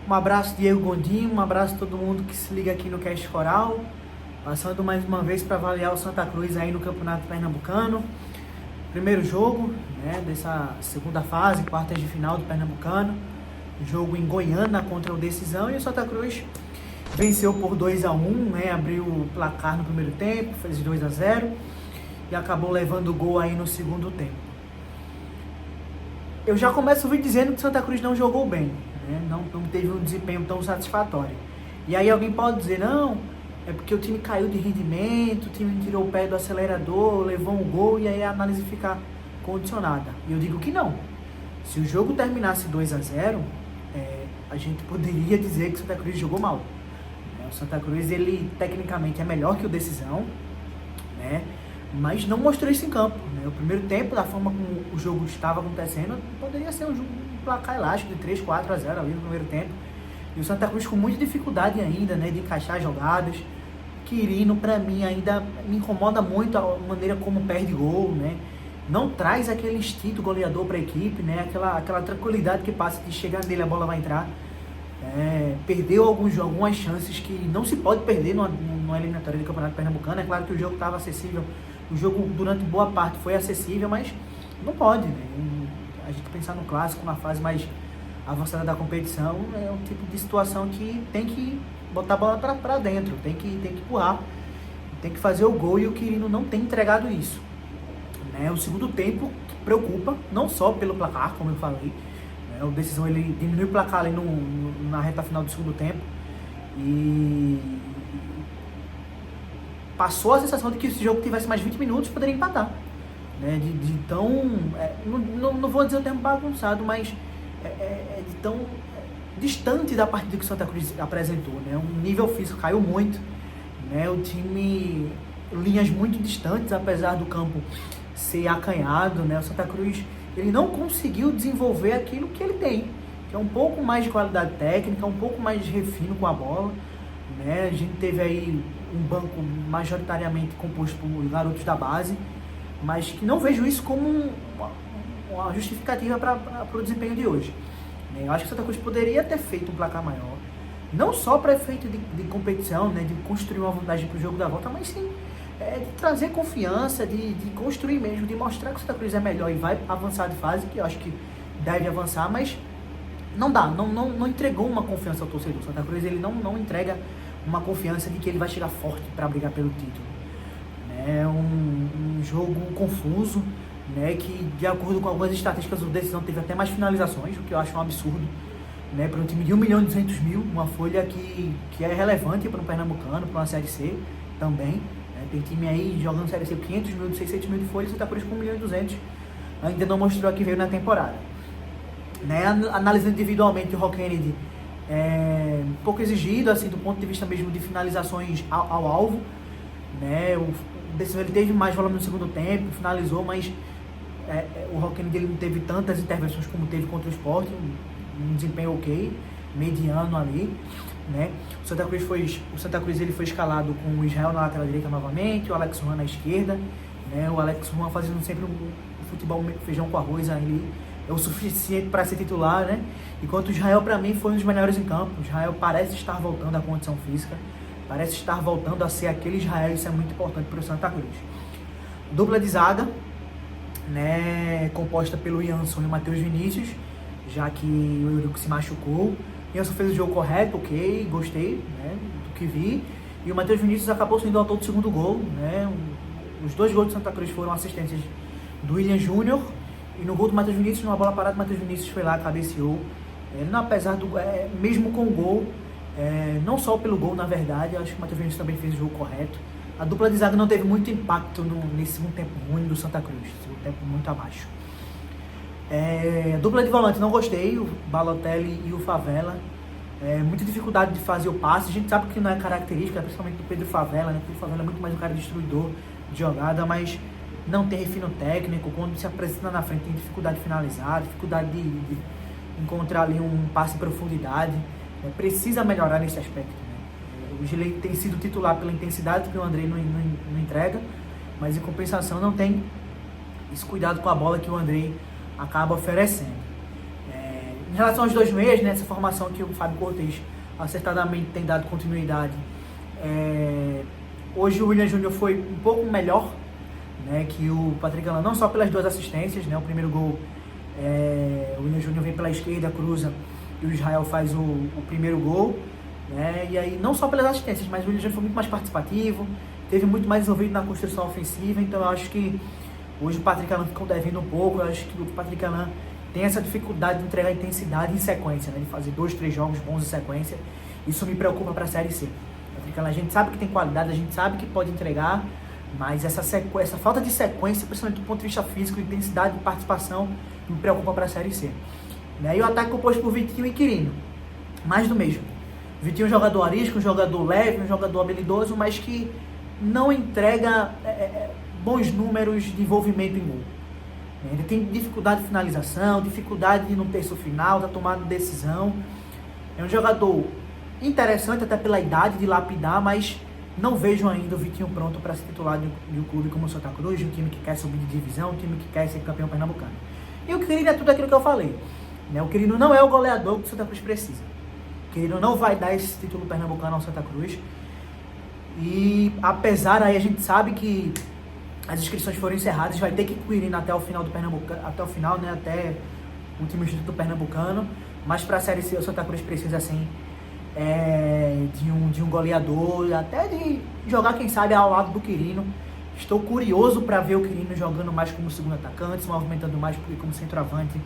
Um abraço, Diego Gondim, um abraço a todo mundo que se liga aqui no Cast Coral. Passando mais uma vez para avaliar o Santa Cruz aí no Campeonato Pernambucano. Primeiro jogo, né, dessa segunda fase, quartas de final do Pernambucano. Jogo em Goiânia contra o Decisão, e o Santa Cruz venceu por 2-1, né, abriu o placar no primeiro tempo, fez 2-0 e acabou levando o gol aí no segundo tempo. Eu já começo o vídeo dizendo que o Santa Cruz não jogou bem, né, não teve um desempenho tão satisfatório. E aí alguém pode dizer, não, é porque o time caiu de rendimento, o time tirou o pé do acelerador, levou um gol e aí a análise fica condicionada. E eu digo que não. Se o jogo terminasse 2-0, a gente poderia dizer que o Santa Cruz jogou mal. O Santa Cruz, ele tecnicamente é melhor que o Decisão, né? Mas não mostrou isso em campo, né? O primeiro tempo, da forma como o jogo estava acontecendo, poderia ser um placar elástico de 3-4-0 ali no primeiro tempo. E o Santa Cruz com muita dificuldade ainda, né, de encaixar jogadas. Quirino, para mim, ainda me incomoda muito a maneira como perde gol, né? Não traz aquele instinto goleador para a equipe, né? Aquela tranquilidade que passa de chegar nele, a bola vai entrar. Perdeu algumas chances que não se pode perder numa eliminatória do Campeonato Pernambucano. É claro que o jogo estava acessível, o jogo durante boa parte foi acessível, mas não pode, né? A gente pensar no clássico, na fase mais avançada da competição, é um tipo de situação que tem que botar a bola para dentro, tem que empurrar, tem que fazer o gol, e o Quirino não tem entregado isso, né? O segundo tempo preocupa, não só pelo placar, como eu falei, né? O Decisão, ele diminuiu o placar ali na reta final do segundo tempo e passou a sensação de que se o jogo tivesse mais 20 minutos poderia empatar, né? Não vou dizer o termo bagunçado, mas de tão distante da partida que o Santa Cruz apresentou, né? O nível físico caiu muito, né? O time, linhas muito distantes, apesar do campo ser acanhado, né? O Santa Cruz, ele não conseguiu desenvolver aquilo que ele tem, que é um pouco mais de qualidade técnica, um pouco mais de refino com a bola, né? A gente teve aí um banco majoritariamente composto por garotos da base, mas que não vejo isso como uma justificativa para o desempenho de hoje. Eu acho que o Santa Cruz poderia ter feito um placar maior, não só para efeito de competição, né, de construir uma vantagem para o jogo da volta, mas sim de trazer confiança, de construir mesmo, de mostrar que o Santa Cruz é melhor e vai avançar de fase, que eu acho que deve avançar, mas não dá, não entregou uma confiança ao torcedor. O Santa Cruz, ele não entrega uma confiança de que ele vai chegar forte para brigar pelo título. É um jogo confuso, né, que de acordo com algumas estatísticas o Decisão teve até mais finalizações, o que eu acho um absurdo, né, para um time de 1.200.000, uma folha que é relevante para um pernambucano, para uma Série C também, né? Tem time aí jogando Série C 500.000, 600.000 de folha, e Santa Cruz com 1.200.000 ainda não mostrou a que veio na temporada, né? Analisando individualmente, o Rock Kennedy um pouco exigido, assim, do ponto de vista mesmo de finalizações ao alvo, né? O Decisão, ele teve mais volume no segundo tempo, finalizou, mas o Rock Kennedy, ele não teve tantas intervenções como teve contra o Sport, um desempenho ok, mediano ali, né? O Santa Cruz ele foi escalado com o Israel na lateral direita novamente, o Alex Juan na esquerda, né? O Alex Juan fazendo sempre um futebol feijão com arroz ali, é o suficiente para ser titular, né? Enquanto o Israel, para mim, foi um dos melhores em campo. O Israel parece estar voltando à condição física, parece estar voltando a ser aquele Israel, isso é muito importante para o Santa Cruz. Dupla de zaga, né, composta pelo Jansson e o Matheus Vinícius, já que o Eurico se machucou. O Jansson fez o jogo correto, ok, gostei, né, do que vi. E o Matheus Vinícius acabou sendo o autor do segundo gol, né? Os dois gols do Santa Cruz foram assistências do William Júnior. E no gol do Matheus Vinícius, numa bola parada, o Matheus Vinícius foi lá, cabeceou. Apesar do mesmo com o gol, não só pelo gol, na verdade, eu acho que o Matheus Vinícius também fez o jogo correto. A dupla de zaga não teve muito impacto nesse segundo tempo ruim do Santa Cruz, segundo tempo muito abaixo. A dupla de volante não gostei, o Balotelli e o Favela. Muita dificuldade de fazer o passe, a gente sabe que não é característica, principalmente do Pedro Favela, né? O Pedro Favela é muito mais um cara destruidor de jogada, mas não tem refino técnico, quando se apresenta na frente tem dificuldade de finalizar, dificuldade de encontrar ali um passe em profundidade, precisa melhorar nesse aspecto, né? O Gilei tem sido titular pela intensidade que o André não entrega, mas em compensação não tem esse cuidado com a bola que o Andrei acaba oferecendo. Em relação aos dois meias, né, essa formação que o Fábio Cortez acertadamente tem dado continuidade, hoje o William Júnior foi um pouco melhor, né, que o Patrick Alain, não só pelas duas assistências, né, o primeiro gol, o William Júnior vem pela esquerda, cruza, e o Israel faz o primeiro gol, né, e aí não só pelas assistências, mas o William Júnior foi muito mais participativo, teve muito mais envolvido na construção ofensiva, então eu acho que hoje o Patrick Alain ficou devendo um pouco, eu acho que o Patrick Alain tem essa dificuldade de entregar intensidade em sequência, né, de fazer 2, 3 jogos bons em sequência. Isso me preocupa para a Série C. A gente sabe que tem qualidade, a gente sabe que pode entregar, mas essa falta de sequência, principalmente do ponto de vista físico, intensidade de participação, me preocupa para a Série C. E o ataque composto por Vitinho e Quirino, mais do mesmo. Vitinho é um jogador arisco, um jogador leve, um jogador habilidoso, mas que não entrega bons números de envolvimento em gol. Ele tem dificuldade de finalização, dificuldade no terço final, da tomada de decisão. É um jogador interessante até pela idade de lapidar, mas não vejo ainda o Vitinho pronto para ser titular de um clube como o Santa Cruz, de um time que quer subir de divisão, um time que quer ser campeão pernambucano. E o Quirino é tudo aquilo que eu falei. O Quirino não é o goleador que o Santa Cruz precisa. O Quirino não vai dar esse título pernambucano ao Santa Cruz. E apesar aí, a gente sabe que as inscrições foram encerradas, vai ter que ir com o Quirino até o final do Pernambucano, até o final, né, até o último instituto pernambucano, mas para a Série C o Santa Cruz precisa assim de um goleador, até de jogar quem sabe ao lado do Quirino. Estou curioso para ver o Quirino jogando mais como segundo atacante, se movimentando mais como centroavante.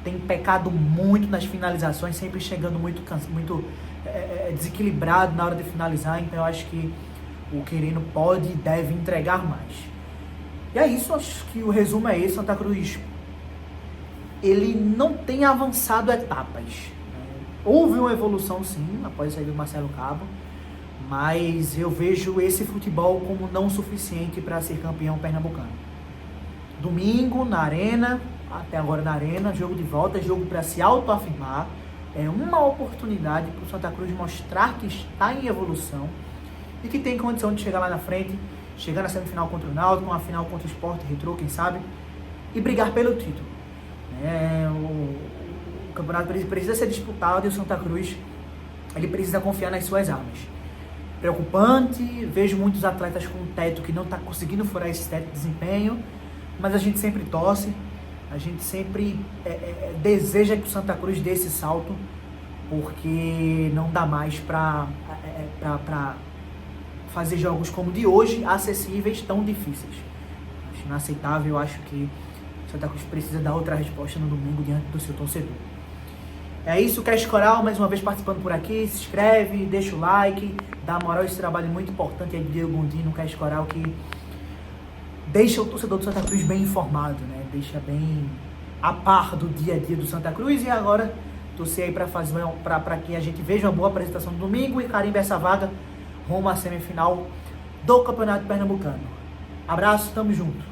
Tem pecado muito nas finalizações, sempre chegando muito desequilibrado na hora de finalizar, então eu acho que o Quirino pode e deve entregar mais. E é isso, acho que o resumo é esse. Santa Cruz, ele não tem avançado etapas. Houve uma evolução sim, após a saída do Marcelo Cabo, mas eu vejo esse futebol como não suficiente para ser campeão pernambucano. Domingo, na Arena, até agora na Arena, jogo de volta, jogo para se autoafirmar. É uma oportunidade para o Santa Cruz mostrar que está em evolução e que tem condição de chegar lá na frente, chegar na semifinal contra o Náutico, uma final contra o Sport Retrô, quem sabe, e brigar pelo título. O campeonato precisa ser disputado e o Santa Cruz ele precisa confiar nas suas armas. Preocupante, vejo muitos atletas com um teto que não está conseguindo furar esse teto de desempenho, mas a gente sempre torce, a gente sempre deseja que o Santa Cruz dê esse salto, porque não dá mais para fazer jogos como o de hoje, acessíveis, tão difíceis. Acho inaceitável, eu acho que o Santa Cruz precisa dar outra resposta no domingo diante do seu torcedor. É isso, Cast Coral, mais uma vez participando por aqui. Se inscreve, deixa o like, dá moral a esse trabalho muito importante aí de Diego Gondim no Cast Coral, que deixa o torcedor do Santa Cruz bem informado, né? Deixa bem a par do dia a dia do Santa Cruz. E agora, torcer aí para que a gente veja uma boa apresentação no domingo e carimbe essa vaga rumo à semifinal do Campeonato Pernambucano. Abraço, tamo junto.